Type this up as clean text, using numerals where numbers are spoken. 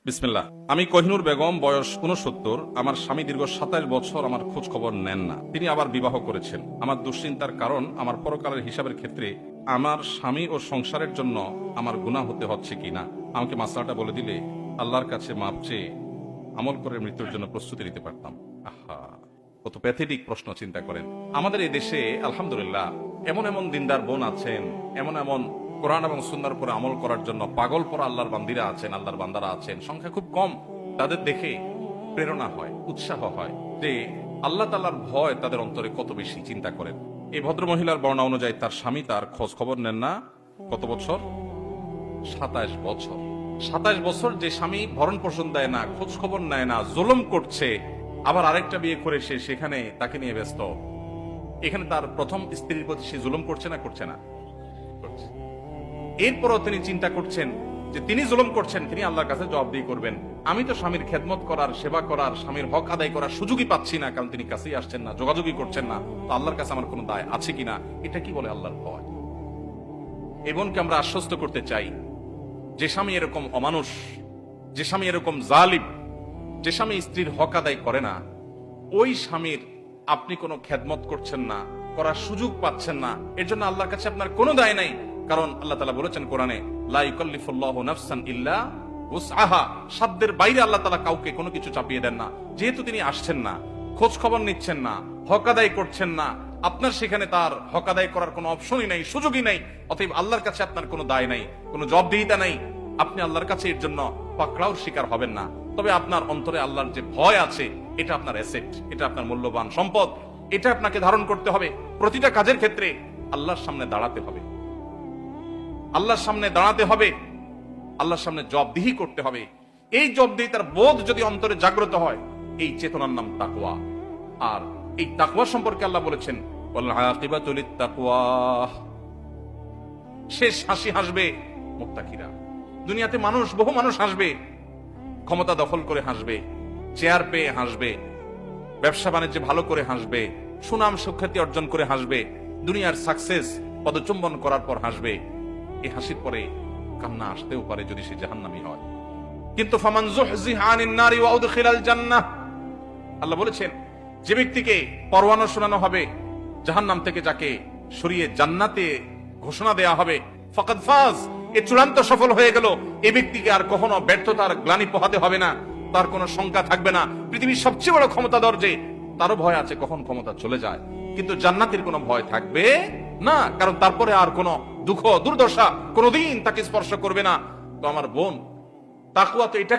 বিসমিল্লাহ। আমি কোহিনুর বেগম, বয়স 69। আমার স্বামী দীর্ঘ 27 বছর আমার খোঁজ খবর নেন না। তিনি আবার বিবাহ করেছেন। আমার দুশ্চিন্তার কারণ, আমার পরকালের হিসাবের ক্ষেত্রে আমার স্বামী ও সংসারের জন্য আমার গুনাহ হতে হচ্ছে কিনা। আমাকে মাসলাটা বলে দিলে আল্লাহর কাছে মাপ চেয়ে আমল করে মৃত্যুর জন্য প্রস্তুতি নিতে পারতাম। আহা, কত প্যাথেটিক প্রশ্ন, চিন্তা করেন। আমাদের এই দেশে আলহামদুলিল্লাহ এমন এমন দিনদার বোন আছেন, এমন এমন কোরআন এবং সুন্নাহর উপরে আমল করার জন্য পাগল পরা আল্লাহর বান্দিরা আছেন, আল্লাহর বান্দারা আছেন, সংখ্যা খুব কম। তাদের দেখে প্রেরণা হয়, উৎসাহ হয় যে আল্লাহ তাআলার ভয় তাদের অন্তরে কত বেশি। চিন্তা করেন, এই ভদ্র মহিলার বর্ণনা অনুযায়ী তার স্বামী তার খোঁজ খবর নেন না। কত বছর? 27 বছর। 27 বছর যে স্বামী ভরণ পোষণ দেয় না, খোঁজ খবর নেয় না, জুলুম করছে, আবার আরেকটা বিয়ে করে সে সেখানে তাকে নিয়ে ব্যস্ত। এখানে তার প্রথম স্ত্রীর প্রতি সে জুলুম করছে না করছে না? করছে। এরপরও তিনি চিন্তা করছেন যে তিনি জুলুম করছেন, তিনি আল্লাহর কাছে জবাবদিহি করবেন। আমি তো স্বামীর খেদমত করার, সেবা করার, স্বামীর হক আদায় করার সুযোগই পাচ্ছি না, কারণ তিনি কাছেই আসছেন না, যোগাযোগই করছেন না। তো আল্লাহর কাছে আমার কোনো দায় আছে কিনা? এটা কি বলে আল্লাহর ভয়? এই বোনকে আমরা আশ্বস্ত করতে চাই, যে স্বামী এরকম অমানুষ, যে স্বামী এরকম জালিম, যে স্বামী স্ত্রীর হক আদায় করে না, ওই স্বামীর আপনি কোনো খেদমত করছেন না, করার সুযোগ পাচ্ছেন না, এর জন্য আল্লাহর কাছে আপনার কোনো দায় নাই। কারণ আল্লাহ তাআলা বলেছেন কোরআনে, লা ইউকাল্লিফুল্লাহু নাফসান ইল্লা উসআহা। সাধ্যের বাইরে আল্লাহ তাআলা কাউকে কোনো কিছু চাপিয়ে দেন না। যেহেতু তিনি আসছেন না, খোঁজ খবর নিচ্ছেন না, হক আদায় করছেন না, আপনার সেখানে তার হক আদায় করার কোনো অপশনই নাই, সুযোগই নাই। অতএব আল্লাহর কাছে আপনার কোনো দায় নাই, কোনো জবাবদিহিতা নাই। আপনি আল্লাহর কাছে এর জন্য পাকড়াওর শিকার হবেন না। তবে আপনার অন্তরে আল্লাহর যে ভয় আছে, এটা আপনার অ্যাসেট, এটা আপনার মূল্যবান সম্পদ। এটা আপনাকে ধারণ করতে হবে। প্রতিটা কাজের ক্ষেত্রে আল্লাহর সামনে দাঁড়াতে হবে, আল্লাহর সামনে দাঁড়াতে হবে, আল্লাহর সামনে জবাবদিহি করতে হবে। এই জবাবদিহিতার বোধ যদি অন্তরে জাগ্রত হয়, এই চেতনার নাম তাকওয়া। আর এই তাকওয়া সম্পর্কে আল্লাহ বলেছেন, ওয়াল আকিবাতু লিত্তাকওয়া। শেষ হাসি হাসবে মুত্তাকিরা। দুনিয়াতে মানুষ, বহু মানুষ হাসবে, ক্ষমতা দখল করে হাসবে, চেয়ার পেয়ে হাসবে, ব্যবসা বাণিজ্যে ভালো করে হাসবে, সুনাম সুখ্যাতি অর্জন করে হাসবে, দুনিয়ার সাকসেস পদচুম্বন করার পর হাসবে। এই হাসির পরে কান্না আসতেও পারে যদি সে জাহান্নামী হয়। কিন্তু ফামান যুহজিহা আনিন নারি ওয়া উদখিলাল জান্নাহ, আল্লাহ বলেছেন, যে ব্যক্তিকে পরওয়ানা শোনানো হবে জাহান্নাম থেকে, যাকে সরিয়ে জান্নাতে ঘোষণা দেয়া হবে, ফাকাদ ফাজ, এ চূড়ান্ত সফল হয়ে গেল। এই ব্যক্তিকে আর কখনো ব্যর্থতার গ্লানি পোহাতে হবে না, তার কোনো শঙ্কা থাকবে না। পৃথিবীর সবচেয়ে বড় ক্ষমতাধর যে, তারও ভয় আছে কখন ক্ষমতা চলে যায়, কিন্তু জান্নাতের কোনো ভয় থাকবে না, কারণ তারপরে আর কোনো দুঃখ দুর্দশা কোনোদিন তাকে স্পর্শ করবে না। তো আমার বোন, তাকওয়া তো এটাকে